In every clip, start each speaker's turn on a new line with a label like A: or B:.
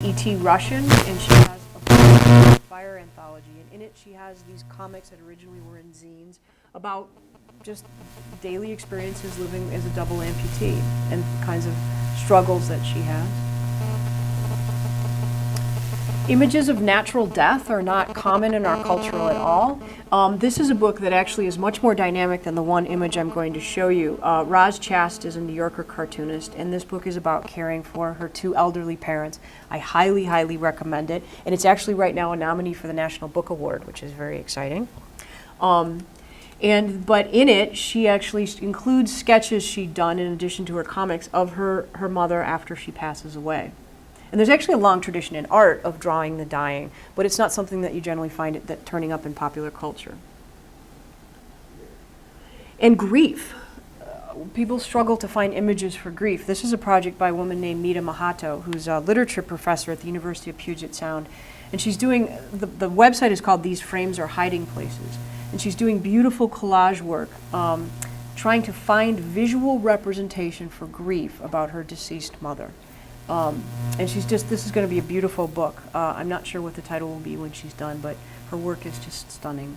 A: E.T. Russian, and she has a Fire anthology, and in it she has these comics that originally were in zines about just daily experiences living as a double amputee and kinds of struggles that she has. Images of natural death are not common in our culture at all. This is a book that actually is much more dynamic than the one image I'm going to show you. Roz Chast is a New Yorker cartoonist, and this book is about caring for her two elderly parents. I highly, highly recommend it, and it's actually right now a nominee for the National Book Award, which is very exciting. But in it, she actually includes sketches she'd done in addition to her comics of her mother after she passes away. And there's actually a long tradition in art of drawing the dying, but it's not something that you generally find that turning up in popular culture. And grief. People struggle to find images for grief. This is a project by a woman named Mita Mahato, who's a literature professor at the University of Puget Sound. And she's doing, the website is called These Frames Are Hiding Places. And she's doing beautiful collage work, trying to find visual representation for grief about her deceased mother. And this is going to be a beautiful book. I'm not sure what the title will be when she's done, but her work is just stunning.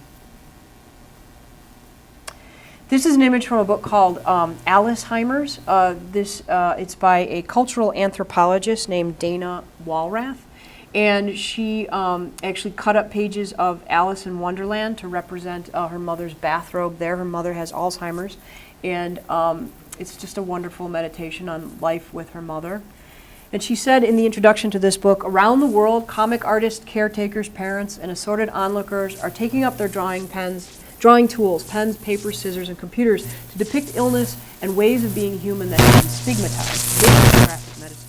A: This is an image from a book called Alzheimer's. It's by a cultural anthropologist named Dana Walrath. And she actually cut up pages of Alice in Wonderland to represent her mother's bathrobe there. Her mother has Alzheimer's. And it's just a wonderful meditation on life with her mother. And she said in the introduction to this book, around the world, comic artists, caretakers, parents, and assorted onlookers are taking up their drawing tools, pens, paper, scissors, and computers to depict illness and ways of being human that have been stigmatized. This is graphic medicine.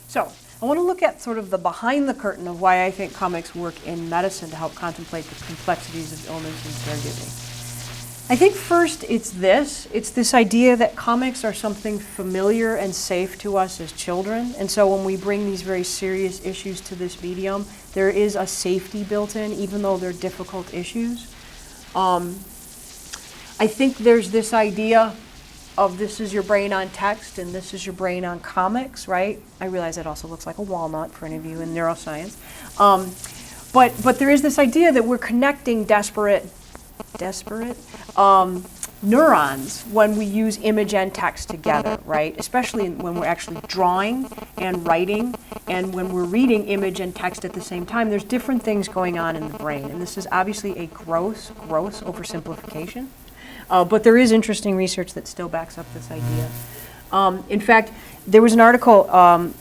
A: So, I want to look at sort of the behind the curtain of why I think comics work in medicine to help contemplate the complexities of illness and caregiving. I think first it's this idea that comics are something familiar and safe to us as children, and so when we bring these very serious issues to this medium, there is a safety built in, even though they're difficult issues. I think there's this idea of this is your brain on text and this is your brain on comics, right? I realize that also looks like a walnut for any of you in neuroscience. But there is this idea that we're connecting desperate neurons when we use image and text together, right? Especially when we're actually drawing and writing, and when we're reading image and text at the same time, there's different things going on in the brain. And this is obviously a gross oversimplification. But there is interesting research that still backs up this idea. In fact, there was an article,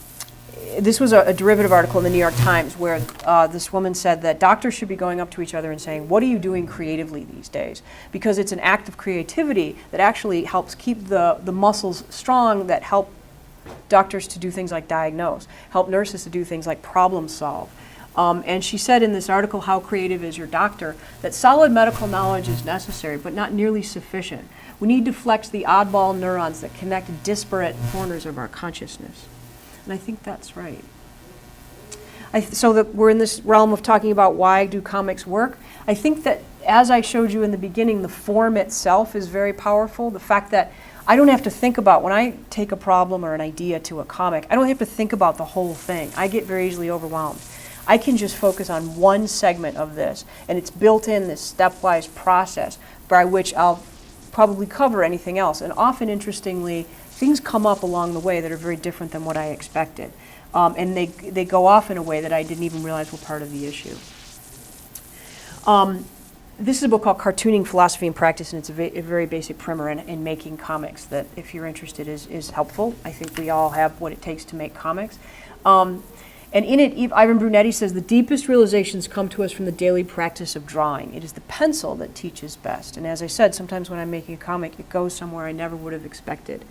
A: this was a derivative article in the New York Times where this woman said that doctors should be going up to each other and saying, what are you doing creatively these days? Because it's an act of creativity that actually helps keep the muscles strong, that help doctors to do things like diagnose, help nurses to do things like problem solve. And she said in this article, How Creative is Your Doctor?, that solid medical knowledge is necessary, but not nearly sufficient. We need to flex the oddball neurons that connect disparate corners of our consciousness. And I think that's right. So that we're in this realm of talking about why do comics work. I think that, as I showed you in the beginning, the form itself is very powerful. The fact that I don't have to think about, when I take a problem or an idea to a comic, I don't have to think about the whole thing. I get very easily overwhelmed. I can just focus on one segment of this, and it's built in this stepwise process by which I'll probably cover anything else. And often, interestingly, things come up along the way that are very different than what I expected. And they go off in a way that I didn't even realize were part of the issue. This is a book called Cartooning, Philosophy, and Practice, and it's a very basic primer in making comics that, if you're interested, is helpful. I think we all have what it takes to make comics. And in it, Ivan Brunetti says, the deepest realizations come to us from the daily practice of drawing. It is the pencil that teaches best. And as I said, sometimes when I'm making a comic, it goes somewhere I never would have expected.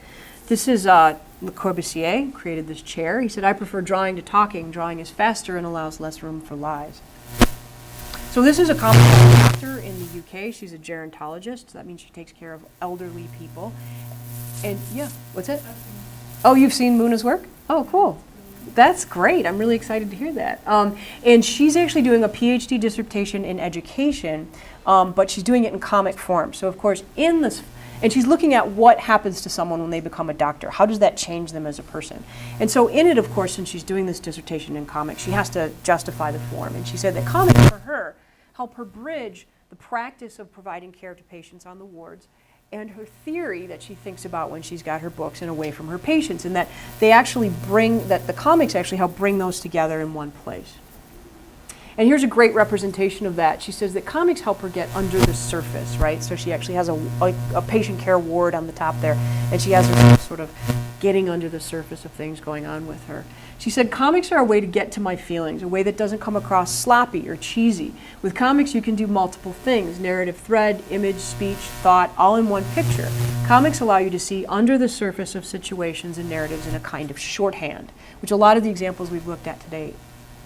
A: This is Le Corbusier, created this chair. He said, I prefer drawing to talking. Drawing is faster and allows less room for lies. So this is a comic doctor in the UK. She's a gerontologist. So that means she takes care of elderly people. And yeah, what's it? Oh, you've seen Muna's work? Oh, cool. That's great. I'm really excited to hear that. And she's actually doing a PhD dissertation in education, but she's doing it in comic form. So of course, in this And she's looking at what happens to someone when they become a doctor. How does that change them as a person? And so in it, of course, since she's doing this dissertation in comics, she has to justify the form. And she said that comics, for her, help her bridge the practice of providing care to patients on the wards and her theory that she thinks about when she's got her books and away from her patients, and that they actually that the comics actually help bring those together in one place. And here's a great representation of that. She says that comics help her get under the surface, right? So she actually has a patient care ward on the top there, and she has her sort of getting under the surface of things going on with her. She said, comics are a way to get to my feelings, a way that doesn't come across sloppy or cheesy. With comics, you can do multiple things: narrative thread, image, speech, thought, all in one picture. Comics allow you to see under the surface of situations and narratives in a kind of shorthand, which a lot of the examples we've looked at today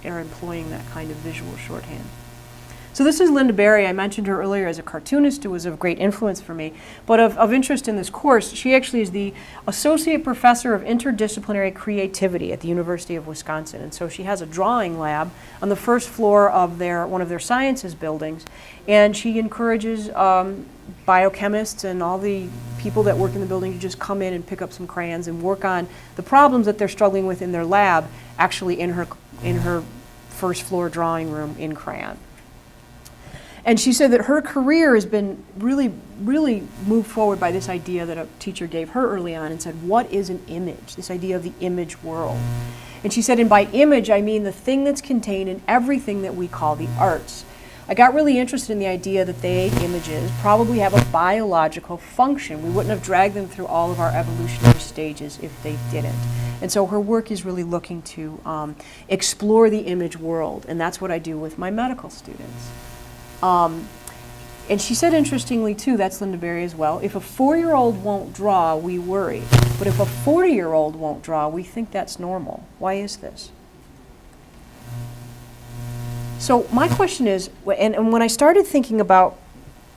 A: are employing that kind of visual shorthand. So this is Linda Berry. I mentioned her earlier as a cartoonist who was of great influence for me. But of interest in this course, she actually is the Associate Professor of Interdisciplinary Creativity at the University of Wisconsin. And so she has a drawing lab on the first floor of one of their sciences buildings. And she encourages biochemists and all the people that work in the building to just come in and pick up some crayons and work on the problems that they're struggling with in their lab, actually in her first floor drawing room in crayon. And she said that her career has been really, really moved forward by this idea that a teacher gave her early on and said, what is an image? This idea of the image world. And she said, and by image, I mean the thing that's contained in everything that we call the arts. I got really interested in the idea that images probably have a biological function. We wouldn't have dragged them through all of our evolutionary stages if they didn't. And so her work is really looking to explore the image world, and that's what I do with my medical students. And she said, interestingly too, that's Linda Berry as well, if a 4-year-old won't draw, we worry. But if a 40-year-old won't draw, we think that's normal. Why is this? So my question is, and when I started thinking about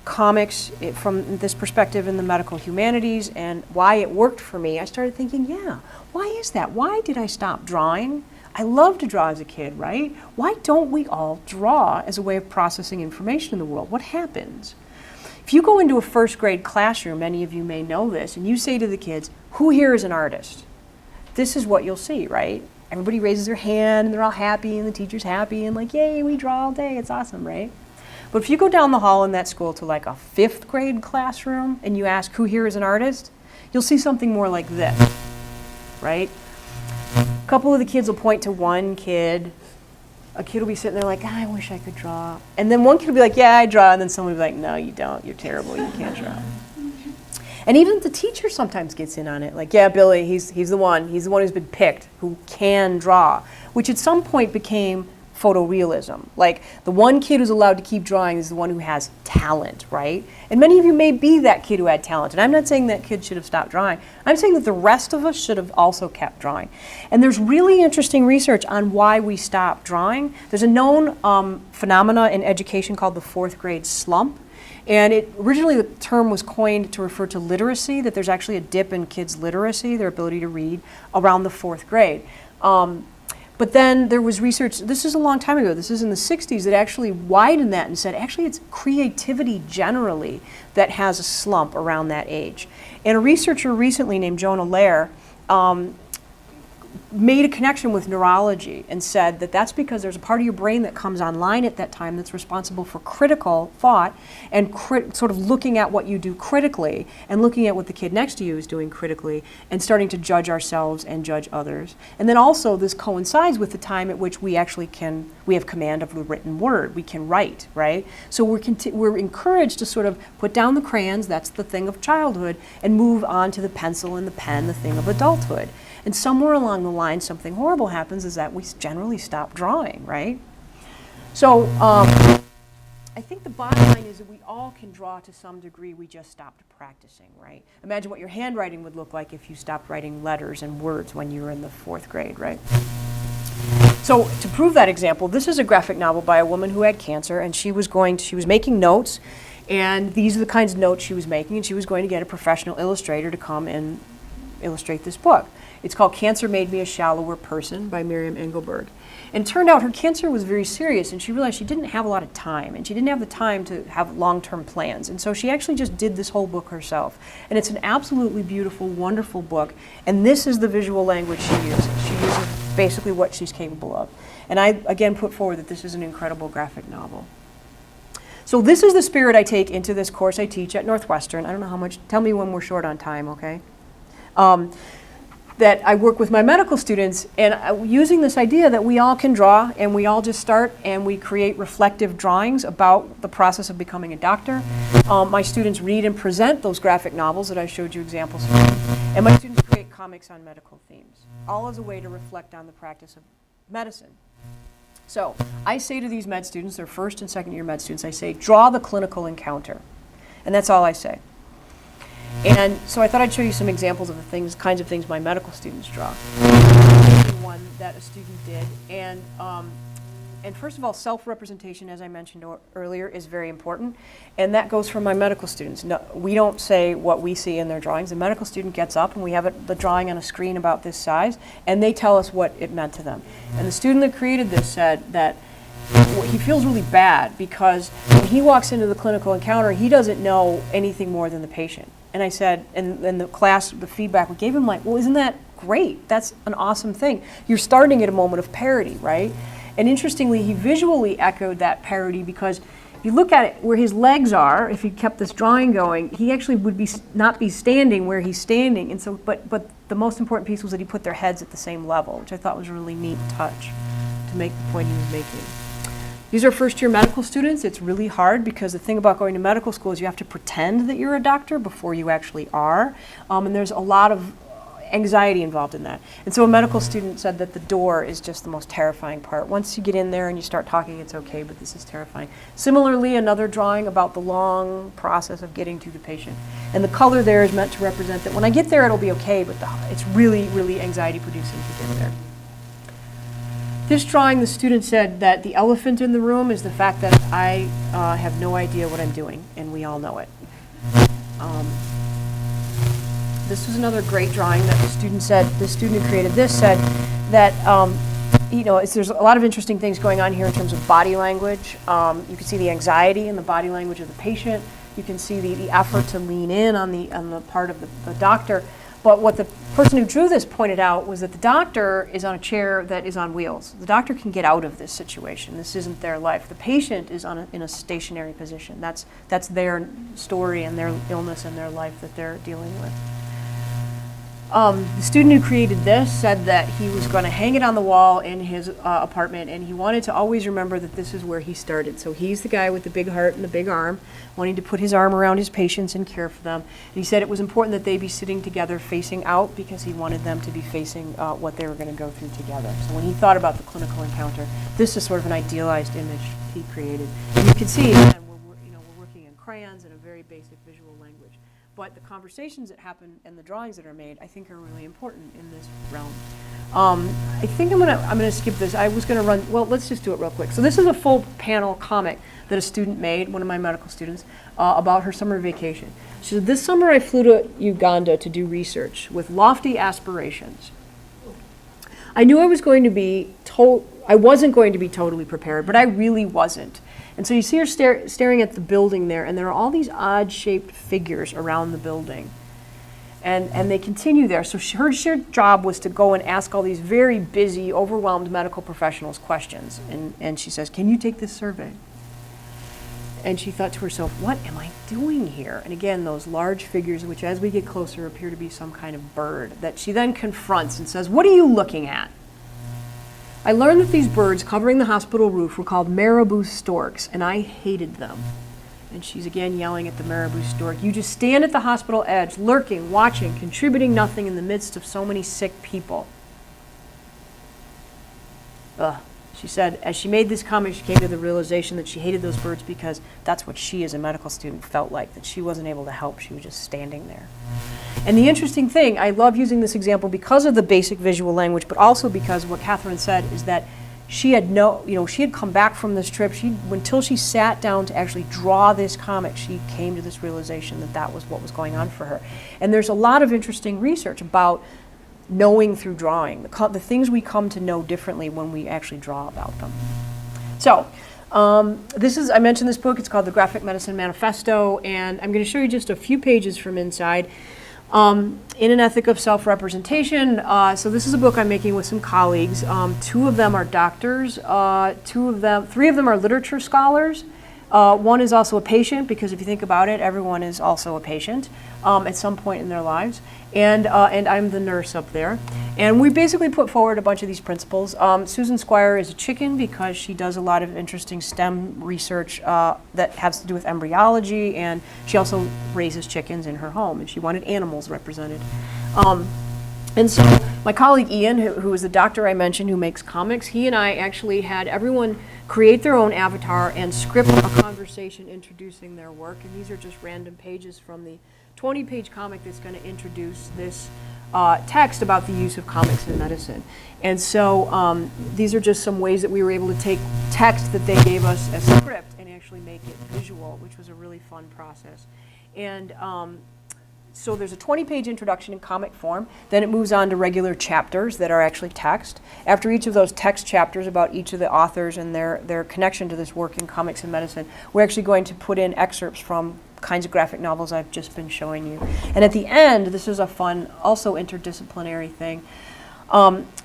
A: comics from this perspective in the medical humanities and why it worked for me, I started thinking, yeah, why is that? Why did I stop drawing? I loved to draw as a kid, right? Why don't we all draw as a way of processing information in the world? What happens? If you go into a first grade classroom, many of you may know this, and you say to the kids, who here is an artist? This is what you'll see, right? Everybody raises their hand, and they're all happy, and the teacher's happy, and like, yay, we draw all day, it's awesome, right? But if you go down the hall in that school to like a 5th grade classroom, and you ask who here is an artist, you'll see something more like this, right? A couple of the kids will point to one kid. A kid will be sitting there like, I wish I could draw. And then one kid will be like, yeah, I draw. And then someone will be like, no, you don't. You're terrible. You can't draw. And even the teacher sometimes gets in on it. Like, yeah, Billy, he's the one. He's the one who's been picked who can draw, which at some point became photorealism. Like, the one kid who's allowed to keep drawing is the one who has talent, right? And many of you may be that kid who had talent. And I'm not saying that kid should have stopped drawing. I'm saying that the rest of us should have also kept drawing. And there's really interesting research on why we stop drawing. There's a known phenomena in education called the 4th grade slump. And originally the term was coined to refer to literacy, that there's actually a dip in kids' literacy, their ability to read, around the 4th grade. But then there was research, this is a long time ago, this is in the 60s, that actually widened that and said, actually it's creativity generally that has a slump around that age. And a researcher recently named Jonah Lehrer made a connection with neurology and said that that's because there's a part of your brain that comes online at that time that's responsible for critical thought and sort of looking at what you do critically and looking at what the kid next to you is doing critically and starting to judge ourselves and judge others. And then also this coincides with the time at which we actually we have command of the written word. We can write, right? So we're encouraged to sort of put down the crayons, that's the thing of childhood, and move on to the pencil and the pen, the thing of adulthood. And somewhere along the line, something horrible happens is that we generally stop drawing, right? So I think the bottom line is that we all can draw to some degree, we just stopped practicing, right? Imagine what your handwriting would look like if you stopped writing letters and words when you were in the 4th grade, right? So to prove that example, this is a graphic novel by a woman who had cancer, and she was making notes, and these are the kinds of notes she was making, and she was going to get a professional illustrator to come and illustrate this book. It's called Cancer Made Me a Shallower Person by Miriam Engelberg. And it turned out her cancer was very serious, and she realized she didn't have a lot of time, and she didn't have the time to have long-term plans. And so she actually just did this whole book herself. And it's an absolutely beautiful, wonderful book. And this is the visual language she uses. She uses basically what she's capable of. And I, again, put forward that this is an incredible graphic novel. So this is the spirit I take into this course I teach at Northwestern. I don't know how much, tell me when we're short on time, okay? That I work with my medical students, and using this idea that we all can draw, and we all just start and we create reflective drawings about the process of becoming a doctor. My students read and present those graphic novels that I showed you examples from, and my students create comics on medical themes, all as a way to reflect on the practice of medicine. So I say to these med students, they're first and second year med students, I say, draw the clinical encounter. And that's all I say. And so I thought I'd show you some examples of the things, kinds of things my medical students draw. One that a student did, and first of all, self-representation, as I mentioned earlier, is very important, and that goes for my medical students. No, we don't say what we see in their drawings. The medical student gets up, and we have the drawing on a screen about this size, and they tell us what it meant to them. And the student that created this said that he feels really bad because when he walks into the clinical encounter, he doesn't know anything more than the patient. And I said, and the class, the feedback we gave him, like, well, isn't that great? That's an awesome thing. You're starting at a moment of parity, right? And interestingly, he visually echoed that parity because if you look at it where his legs are, if he kept this drawing going, he actually would not be standing where he's standing. And so, but the most important piece was that he put their heads at the same level, which I thought was a really neat touch to make the point he was making. These are first-year medical students. It's really hard because the thing about going to medical school is you have to pretend that you're a doctor before you actually are. And there's a lot of anxiety involved in that. And so a medical student said that the door is just the most terrifying part. Once you get in there and you start talking, it's okay, but this is terrifying. Similarly, another drawing about the long process of getting to the patient. And the color there is meant to represent that when I get there, it'll be okay, but it's really, really anxiety-producing to get there. This drawing, the student said that the elephant in the room is the fact that I have no idea what I'm doing, and we all know it. This was another great drawing that the student who created this said that, there's a lot of interesting things going on here in terms of body language. You can see the anxiety in the body language of the patient. You can see the effort to lean in on the part of the doctor. But what the person who drew this pointed out was that the doctor is on a chair that is on wheels. The doctor can get out of this situation. This isn't their life. The patient is in a stationary position. That's their story and their illness and their life that they're dealing with. The student who created this said that he was going to hang it on the wall in his apartment, and he wanted to always remember that this is where he started. So he's the guy with the big heart and the big arm, wanting to put his arm around his patients and care for them. And he said it was important that they be sitting together facing out because he wanted them to be facing what they were going to go through together. So when he thought about the clinical encounter, this is sort of an idealized image he created. And you can see, again, we're working in crayons and a very basic visual language. But the conversations that happen and the drawings that are made, I think, are really important in this realm. I think I'm gonna skip this. I was gonna run. Well, let's just do it real quick. So this is a full panel comic that a student made, one of my medical students, about her summer vacation. She said, "This summer I flew to Uganda to do research with lofty aspirations. I knew I wasn't going to be totally prepared, but I really wasn't." And so you see her staring at the building there, and there are all these odd-shaped figures around the building. And they continue there. So her job was to go and ask all these very busy, overwhelmed medical professionals questions. And she says, "Can you take this survey?" And she thought to herself, what am I doing here? And again, those large figures, which as we get closer appear to be some kind of bird, that she then confronts and says, "What are you looking at?" I learned that these birds covering the hospital roof were called marabou storks, and I hated them. And she's again yelling at the marabou stork, "You just stand at the hospital edge, lurking, watching, contributing nothing in the midst of so many sick people." Ugh. She said, as she made this comment, she came to the realization that she hated those birds because that's what she, as a medical student, felt like, that she wasn't able to help. She was just standing there. And the interesting thing, I love using this example because of the basic visual language, but also because what Catherine said is that she had she had come back from this trip. Until she sat down to actually draw this comic, she came to this realization that that was what was going on for her. And there's a lot of interesting research about knowing through drawing, the things we come to know differently when we actually draw about them. So I mentioned this book, it's called The Graphic Medicine Manifesto, and I'm going to show you just a few pages from inside. In an Ethic of Self-Representation, so this is a book I'm making with some colleagues. Two of them are doctors, three of them are literature scholars. One is also a patient, because if you think about it, everyone is also a patient at some point in their lives. And I'm the nurse up there. And we basically put forward a bunch of these principles. Susan Squire is a chicken because she does a lot of interesting STEM research that has to do with embryology, and she also raises chickens in her home, and she wanted animals represented. And so my colleague Ian, who is the doctor I mentioned who makes comics, he and I actually had everyone create their own avatar and script a conversation introducing their work. And these are just random pages from the 20-page comic that's going to introduce this text about the use of comics in medicine. And so these are just some ways that we were able to take text that they gave us as script and actually make it visual, which was a really fun process. And so there's a 20-page introduction in comic form. Then it moves on to regular chapters that are actually text. After each of those text chapters about each of the authors and their connection to this work in comics and medicine, we're actually going to put in excerpts from kinds of graphic novels I've just been showing you. And at the end, this is a fun, also interdisciplinary thing.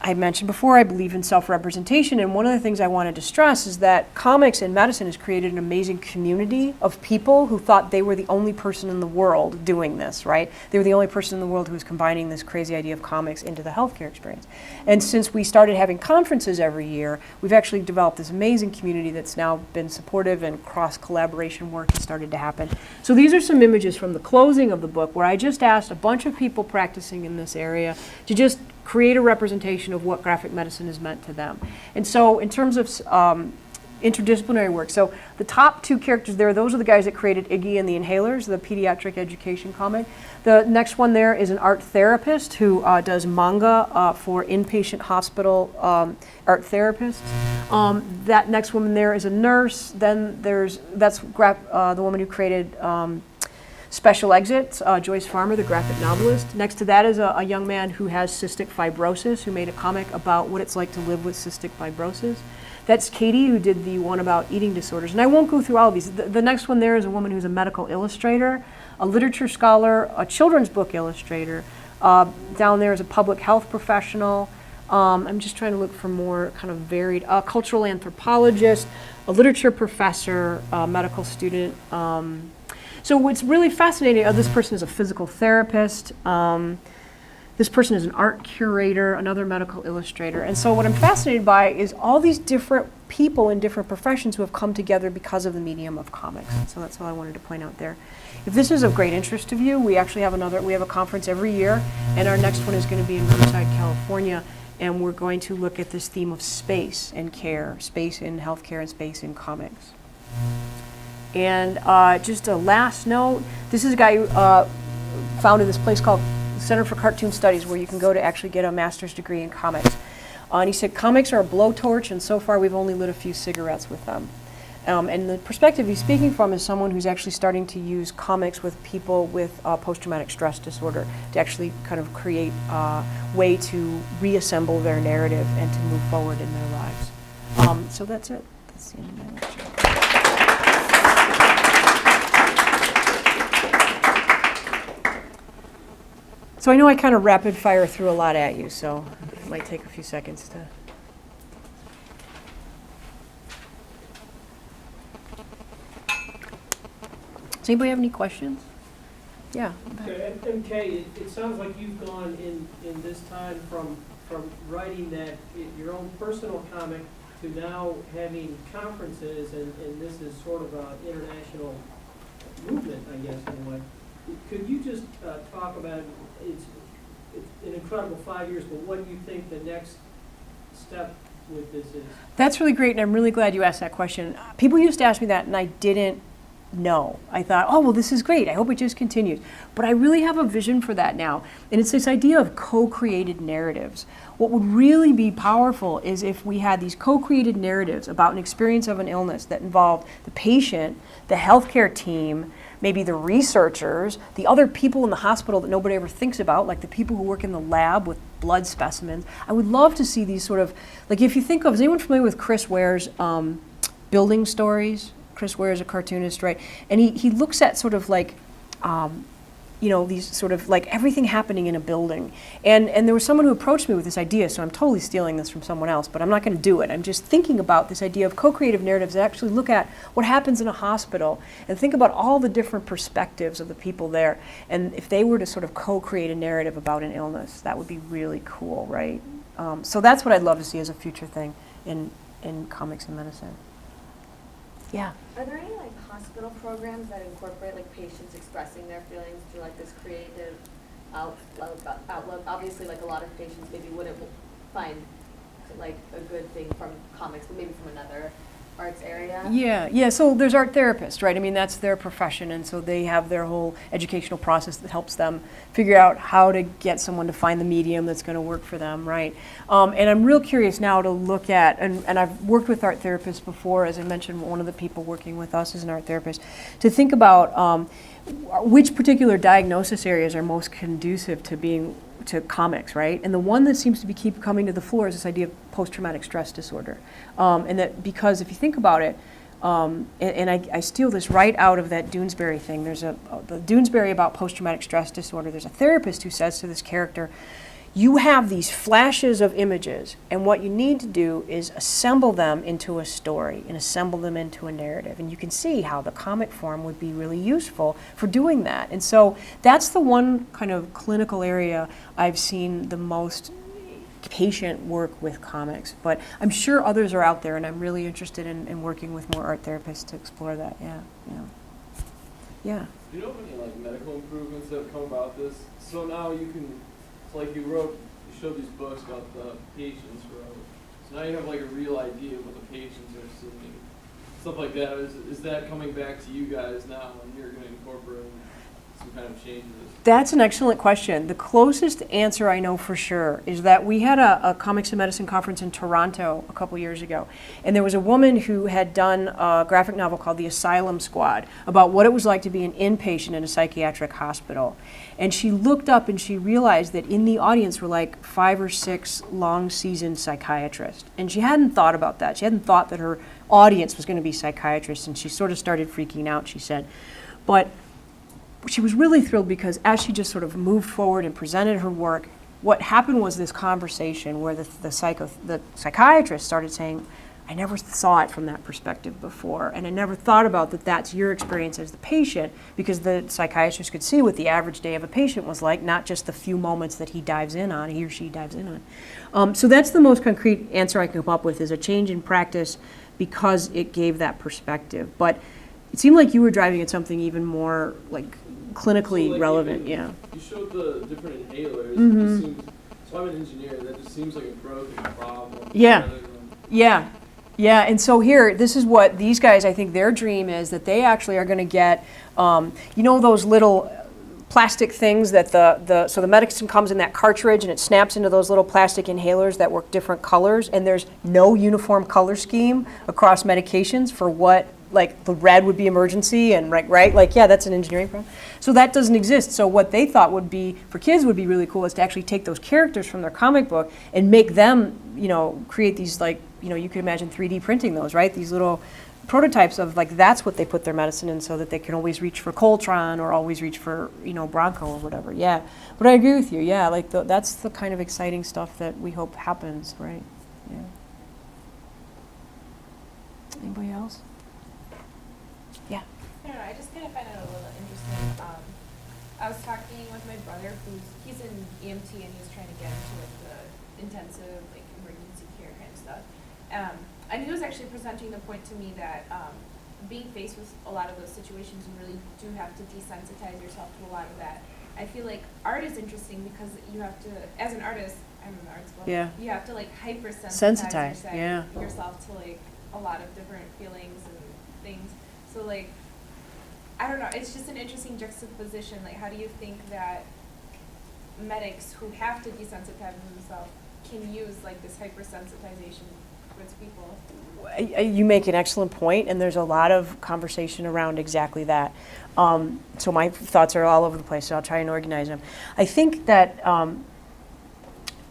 A: I mentioned before, I believe in self-representation, and one of the things I wanted to stress is that comics and medicine has created an amazing community of people who thought they were the only person in the world doing this, right? They were the only person in the world who was combining this crazy idea of comics into the healthcare experience. And since we started having conferences every year, we've actually developed this amazing community that's now been supportive, and cross-collaboration work has started to happen. So these are some images from the closing of the book where I just asked a bunch of people practicing in this area to just create a representation of what graphic medicine has meant to them. And so in terms of interdisciplinary work, so the top two characters there, those are the guys that created Iggy and the Inhalers, the pediatric education comic. The next one there is an art therapist who does manga for inpatient hospital art therapists. That next woman there is a nurse. Then that's the woman who created Special Exits, Joyce Farmer, the graphic novelist. Next to that is a young man who has cystic fibrosis, who made a comic about what it's like to live with cystic fibrosis. That's Katie, who did the one about eating disorders. And I won't go through all of these. The next one there is a woman who's a medical illustrator, a literature scholar, a children's book illustrator. Down there is a public health professional. I'm just trying to look for more kind of varied, cultural anthropologist, a literature professor, a medical student. So what's really fascinating, this person is a physical therapist, this person is an art curator, another medical illustrator. And so what I'm fascinated by is all these different people in different professions who have come together because of the medium of comics. So that's all I wanted to point out there. If this is of great interest to you, we actually have a conference every year, and our next one is going to be in Riverside, California, and we're going to look at this theme of space and care, space in healthcare and space in comics. And just a last note, this is a guy who founded this place called Center for Cartoon Studies, where you can go to actually get a master's degree in comics. And he said comics are a blowtorch, and so far we've only lit a few cigarettes with them. And the perspective he's speaking from is someone who's actually starting to use comics with people with post-traumatic stress disorder to actually kind of create a way to reassemble their narrative and to move forward in their lives. So that's it. That's the end of my lecture. So I know I kind of rapid fire threw a lot at you, so it might take a few seconds to. Does anybody have any questions? Yeah.
B: Okay, MK, it sounds like you've gone in this time from writing that your own personal comic to now having conferences, and this is sort of an international movement, I guess, in a way. Could you just talk about, it's an incredible 5 years, but what do you think the next step with this is?
A: That's really great, and I'm really glad you asked that question. People used to ask me that, and I didn't know. I thought, oh, well, this is great. I hope it just continues. But I really have a vision for that now, and it's this idea of co-created narratives. What would really be powerful is if we had these co-created narratives about an experience of an illness that involved the patient, the healthcare team, maybe the researchers, the other people in the hospital that nobody ever thinks about, like the people who work in the lab with blood specimens. I would love to see these sort of, like if you think of, is anyone familiar with Chris Ware's building stories? Chris Ware is a cartoonist, right? And he looks at sort of like, these sort of like everything happening in a building. And there was someone who approached me with this idea, so I'm totally stealing this from someone else, but I'm not going to do it. I'm just thinking about this idea of co-creative narratives that actually look at what happens in a hospital and think about all the different perspectives of the people there. And if they were to sort of co-create a narrative about an illness, that would be really cool, right? So that's what I'd love to see as a future thing in comics and medicine. Yeah.
C: Are there any like hospital programs that incorporate like patients expressing their feelings through like this creative outlook? Obviously, like a lot of patients maybe wouldn't find like a good thing from comics, but maybe from another arts area.
A: Yeah. So there's art therapists, right? I mean, that's their profession, and so they have their whole educational process that helps them figure out how to get someone to find the medium that's going to work for them, right? And I'm real curious now to look at, and I've worked with art therapists before, as I mentioned, one of the people working with us is an art therapist, to think about which particular diagnosis areas are most conducive to comics, right? And the one that seems to keep coming to the floor is this idea of post-traumatic stress disorder. And that because if you think about it, and I steal this right out of that Doonesbury thing. There's the Doonesbury about post-traumatic stress disorder. There's a therapist who says to this character, you have these flashes of images, and what you need to do is assemble them into a story and assemble them into a narrative. And you can see how the comic form would be really useful for doing that. And so that's the one kind of clinical area I've seen the most patient work with comics. But I'm sure others are out there, and I'm really interested in working with more art therapists to explore that. Yeah.
D: Do you know of any like medical improvements that have come about this? So now you can, it's like you showed these books about the patients wrote. So now you have like a real idea of what the patients are seeing. Stuff like that. Is that coming back to you guys now when you're going to incorporate some kind of changes?
A: That's an excellent question. The closest answer I know for sure is that we had a comics and medicine conference in Toronto a couple years ago, and there was a woman who had done a graphic novel called The Asylum Squad about what it was like to be an inpatient in a psychiatric hospital. And she looked up and she realized that in the audience were like 5 or 6 long-seasoned psychiatrists. And she hadn't thought about that. She hadn't thought that her audience was going to be psychiatrists, and she sort of started freaking out, she said. But she was really thrilled because as she just sort of moved forward and presented her work, what happened was this conversation where the psychiatrist started saying, I never saw it from that perspective before, and I never thought about that that's your experience as the patient, because the psychiatrist could see what the average day of a patient was like, not just the few moments that he or she dives in on. So that's the most concrete answer I can come up with, is a change in practice because it gave that perspective. But it seemed like you were driving at something even more like clinically
D: So, like,
A: relevant, yeah.
D: You showed the different inhalers.
A: Mhm.
D: It just seems, so I'm an engineer. That just seems like a broken problem.
A: Yeah.
D: rather than-
A: Yeah, and so here, this is what these guys, I think their dream is that they actually are going to get, those little plastic things that so the medicine comes in that cartridge and it snaps into those little plastic inhalers that work different colors, and there's no uniform color scheme across medications for what, like the red would be emergency and right? Like, yeah, that's an engineering problem. So that doesn't exist. So what they thought would be, for kids would be really cool, is to actually take those characters from their comic book and make them, create these like, you could imagine 3D printing those, right? These little prototypes of like, that's what they put their medicine in so that they can always reach for Coltron or always reach for, Bronco or whatever. Yeah, but I agree with you. Yeah, like that's the kind of exciting stuff that we hope happens, right? Yeah. Anybody else? Yeah.
E: I don't know, I just kind of find it a little interesting. I was talking with my brother, he's an EMT, and he's trying to get into like the intensive like emergency care kind of stuff. And he was actually presenting the point to me that being faced with a lot of those situations, you really do have to desensitize yourself to a lot of that. I feel like art is interesting because you have to, as an artist, I'm in the arts school,
A: Yeah.
E: you have to like
A: Sensitize, yeah.
E: yourself to like a lot of different feelings and things. So like, I don't know, it's just an interesting juxtaposition. Like, how do you think that medics who have to desensitize themselves can use like this hypersensitization towards people.
A: You make an excellent point, and there's a lot of conversation around exactly that. So my thoughts are all over the place, so I'll try and organize them. I think that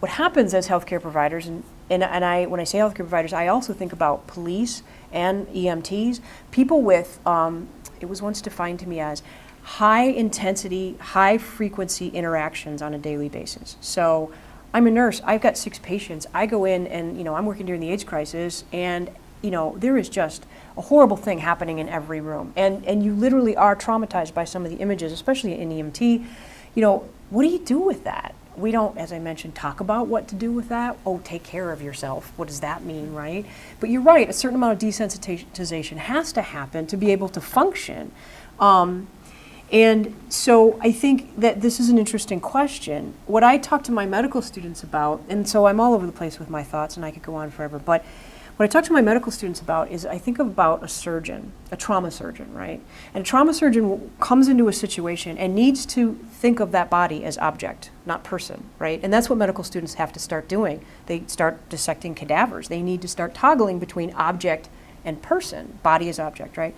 A: what happens as healthcare providers, and when I say healthcare providers, I also think about police and EMTs, people with, it was once defined to me as high intensity, high frequency interactions on a daily basis. So I'm a nurse, I've got 6 patients, I go in and, I'm working during the AIDS crisis, and, there is just a horrible thing happening in every room. And you literally are traumatized by some of the images, especially in EMT. What do you do with that? We don't, as I mentioned, talk about what to do with that. Oh, take care of yourself. What does that mean, right? But you're right, a certain amount of desensitization has to happen to be able to function. And so I think that this is an interesting question. What I talk to my medical students about, and so I'm all over the place with my thoughts and I could go on forever, but what I talk to my medical students about is I think about a surgeon, a trauma surgeon, right? And a trauma surgeon comes into a situation and needs to think of that body as object, not person, right? And that's what medical students have to start doing. They start dissecting cadavers. They need to start toggling between object and person, body as object, right?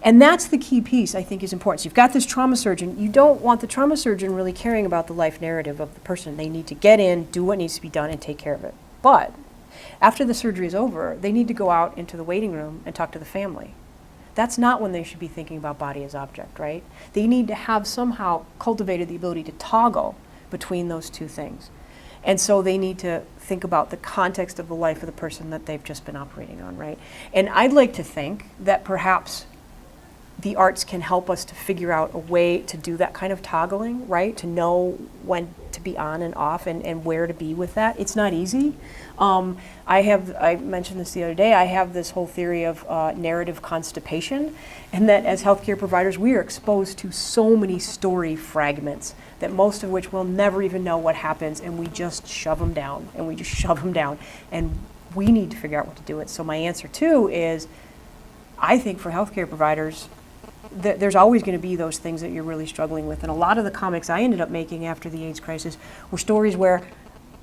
A: And that's the key piece I think is important. So you've got this trauma surgeon. You don't want the trauma surgeon really caring about the life narrative of the person. They need to get in, do what needs to be done, and take care of it. But after the surgery is over, they need to go out into the waiting room and talk to the family. That's not when they should be thinking about body as object, right? They need to have somehow cultivated the ability to toggle between those two things. And so they need to think about the context of the life of the person that they've just been operating on, right? And I'd like to think that perhaps the arts can help us to figure out a way to do that kind of toggling, right? To know when to be on and off and where to be with that. It's not easy. I mentioned this the other day, I have this whole theory of narrative constipation, and that as healthcare providers, we are exposed to so many story fragments that most of which we'll never even know what happens, and we just shove them down, and we just shove them down, and we need to figure out what to do with it. So my answer too is, I think for healthcare providers, there's always going to be those things that you're really struggling with. And a lot of the comics I ended up making after the AIDS crisis were stories where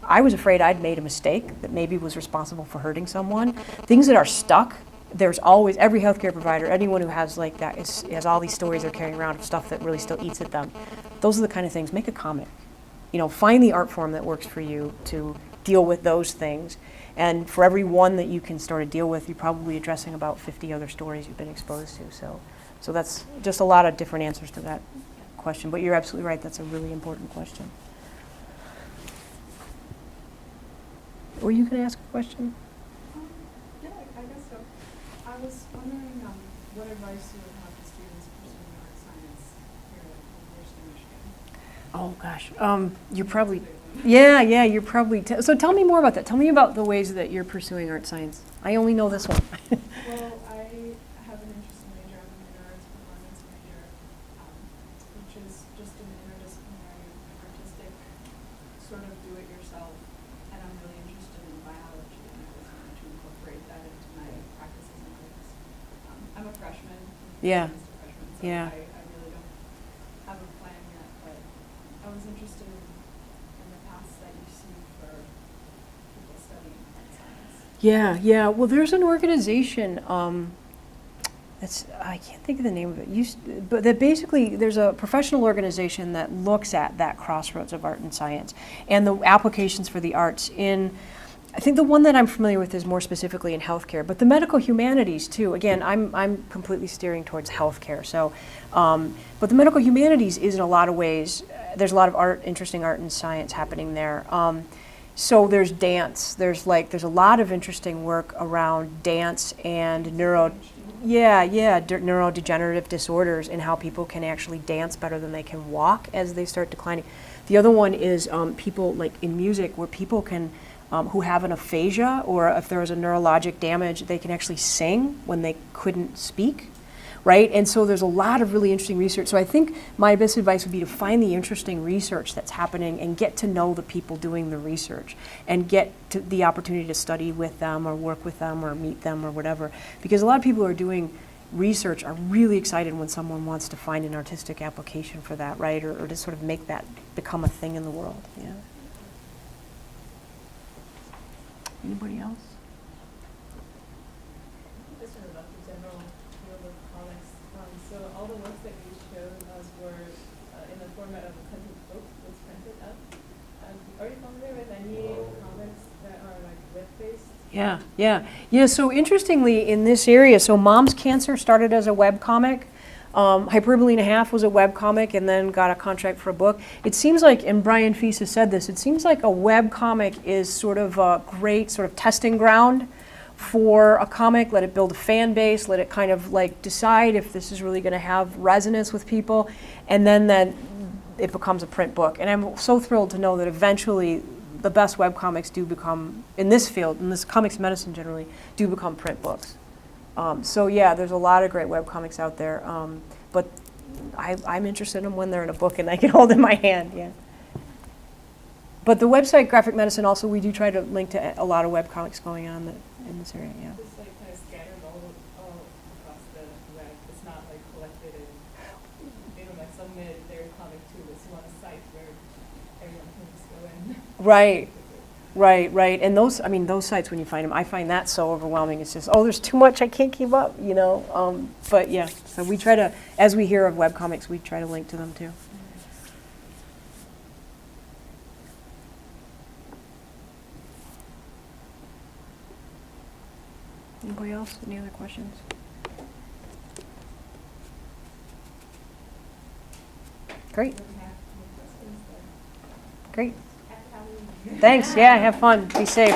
A: I was afraid I'd made a mistake that maybe was responsible for hurting someone. Things that are stuck, there's always, every healthcare provider, anyone who has like that has all these stories they're carrying around of stuff that really still eats at them. Those are the kind of things, make a comic. Find the art form that works for you to deal with those things. And for every one that you can start to deal with, you're probably addressing about 50 other stories you've been exposed to. So that's just a lot of different answers to that question. But you're absolutely right, that's a really important question. Were you going to ask a question?
F: Yeah, I guess so. I was wondering what advice you would have to students pursuing art science here at University of Michigan.
A: Oh, gosh. You're probably, yeah, you're probably, so tell me more about that. Tell me about the ways that you're pursuing art science. I only know this one.
F: Well, I have an interest in major. I'm an arts performance major, which is just an interdisciplinary, artistic, sort of do-it-yourself. And I'm really interested in biology, and I was going to incorporate that into my practices and arts. I'm a freshman.
A: Yeah.
F: Freshman, so
A: Yeah.
F: I really don't have a plan yet, but I was interested in the paths that you see for people studying art science.
A: Yeah. Well, there's an organization, I can't think of the name of it, but that basically, there's a professional organization that looks at that crossroads of art and science and the applications for the arts I think the one that I'm familiar with is more specifically in healthcare, but the medical humanities too. Again, I'm completely steering towards healthcare. So, but the medical humanities is in a lot of ways, there's a lot of interesting art and science happening there. So there's dance. There's a lot of interesting work around dance and neurodegenerative disorders and how people can actually dance better than they can walk as they start declining. The other one is people like in music where people can who have an aphasia, or if there was a neurologic damage, they can actually sing when they couldn't speak, right? And so there's a lot of really interesting research. So I think my best advice would be to find the interesting research that's happening and get to know the people doing the research and get to the opportunity to study with them or work with them or meet them or whatever. Because a lot of people who are doing research are really excited when someone wants to find an artistic application for that, right? Or to sort of make that become a thing in the world, yeah. Anybody else?
F: question about the general field of comics. So all the works that you showed us were in the format of a printed book that's printed up. Are you familiar with any comics that are like web-based?
A: Yeah, yeah. Yeah, so interestingly, in this area, so Mom's Cancer started as a web comic. Hyperbole and a Half was a web comic and then got a contract for a book. It seems like, and Brian Feast has said this, it seems like a web comic is sort of a great sort of testing ground for a comic. Let it build a fan base, let it kind of like decide if this is really going to have resonance with people, and then it becomes a print book. And I'm so thrilled to know that eventually the best web comics do become, in this field, in this comics medicine generally, do become print books. So yeah, there's a lot of great web comics out there, but I'm interested in them when they're in a book and I can hold in my hand, yeah. But the website Graphic Medicine also, we do try to link to a lot of web comics going on in this area, yeah.
F: It's like kind of scattered all across the web. It's not like collected in, you know, like some their comic too. It's on a site where everyone can just go in.
A: Right. Right. And those sites, when you find them, I find that so overwhelming. It's just, there's too much, I can't keep up, you know. But yeah, so we try to, as we hear of webcomics, we try to link to them too. Anybody else? Any other questions? Great. Great. Thanks. Yeah, have fun. Be safe.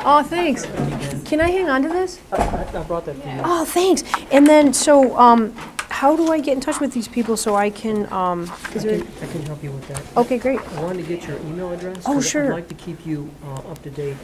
A: Oh, thanks. Can I hang on to this?
G: I brought that for you.
A: Oh, thanks. And then, so, how do I get in touch with these people so I can, is there?
G: I can help you with that.
A: Okay, great.
G: I wanted to get your email address.
A: Oh,
G: 'cause
A: sure.
G: I'd like to keep you up to date